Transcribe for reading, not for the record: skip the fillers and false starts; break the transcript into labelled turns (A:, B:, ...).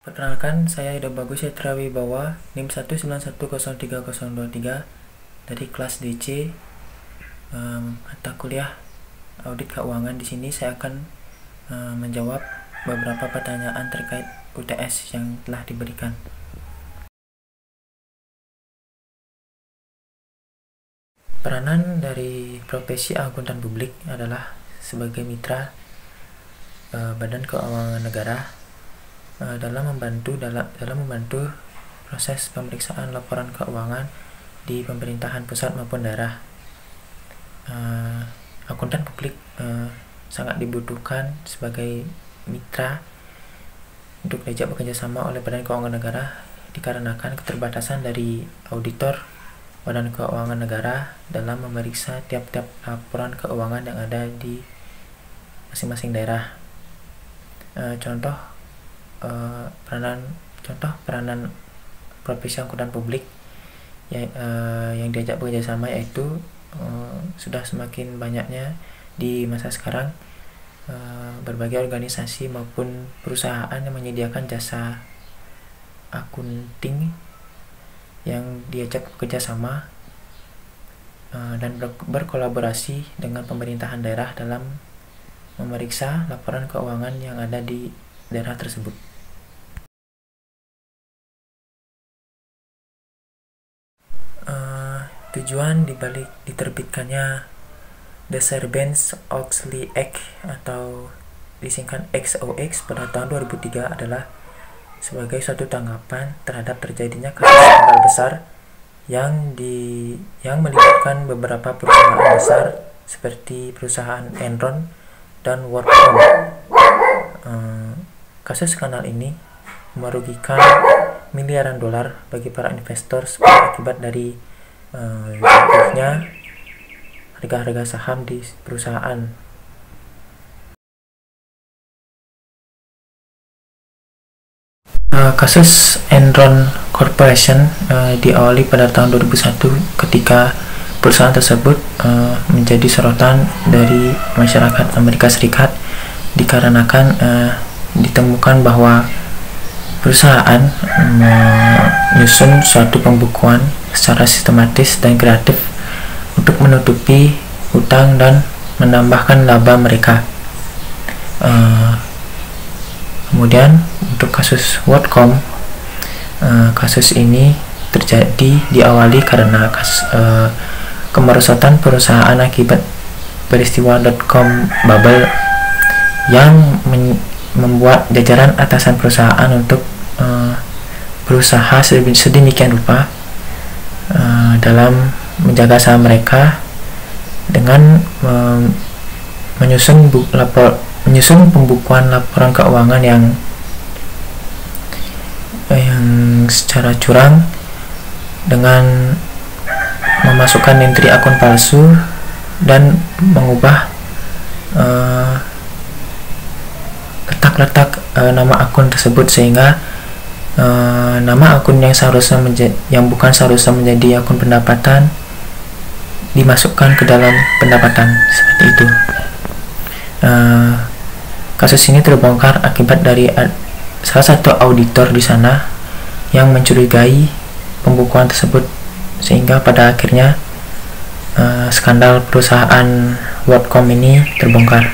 A: Perkenalkan, saya Ida Bagus Citra Wibawa, NIM 191030023 dari kelas DC, mata kuliah audit keuangan. Di sini saya akan menjawab beberapa pertanyaan terkait UTS yang telah diberikan. Peranan dari profesi akuntan publik adalah sebagai mitra Badan Keuangan Negara dalam membantu proses pemeriksaan laporan keuangan di pemerintahan pusat maupun daerah. Akuntan publik sangat dibutuhkan sebagai mitra untuk diajak bekerja sama oleh Badan Keuangan Negara dikarenakan keterbatasan dari auditor Badan Keuangan Negara dalam memeriksa tiap-tiap laporan keuangan yang ada di masing-masing daerah. Contoh peranan profesi akuntan publik yang diajak bekerja sama yaitu sudah semakin banyaknya di masa sekarang berbagai organisasi maupun perusahaan yang menyediakan jasa akunting yang diajak bekerja sama dan berkolaborasi dengan pemerintahan daerah dalam memeriksa laporan keuangan yang ada di daerah tersebut. Tujuan dibalik diterbitkannya The Sarbanes-Oxley Act atau disingkat XOX pada tahun 2003 adalah sebagai suatu tanggapan terhadap terjadinya kasus skandal besar yang melibatkan beberapa perusahaan besar seperti perusahaan Enron dan WorldCom. Kasus skandal ini merugikan miliaran dolar bagi para investor sebagai akibat dari jatuhnya harga-harga saham di perusahaan. Kasus Enron Corporation diawali pada tahun 2001 ketika perusahaan tersebut menjadi sorotan dari masyarakat Amerika Serikat dikarenakan ditemukan bahwa perusahaan menyusun suatu pembukuan secara sistematis dan kreatif untuk menutupi hutang dan menambahkan laba mereka. Kemudian untuk kasus WorldCom, kasus ini diawali karena kemerosotan perusahaan akibat peristiwa .com bubble yang membuat jajaran atasan perusahaan untuk berusaha sedemikian rupa dalam menjaga saham mereka dengan menyusun pembukuan laporan keuangan yang secara curang dengan memasukkan entry akun palsu dan mengubah letak nama akun tersebut sehingga nama akun yang bukan seharusnya menjadi akun pendapatan dimasukkan ke dalam pendapatan seperti itu. Kasus ini terbongkar akibat dari salah satu auditor di sana yang mencurigai pembukuan tersebut sehingga pada akhirnya skandal perusahaan WorldCom ini terbongkar.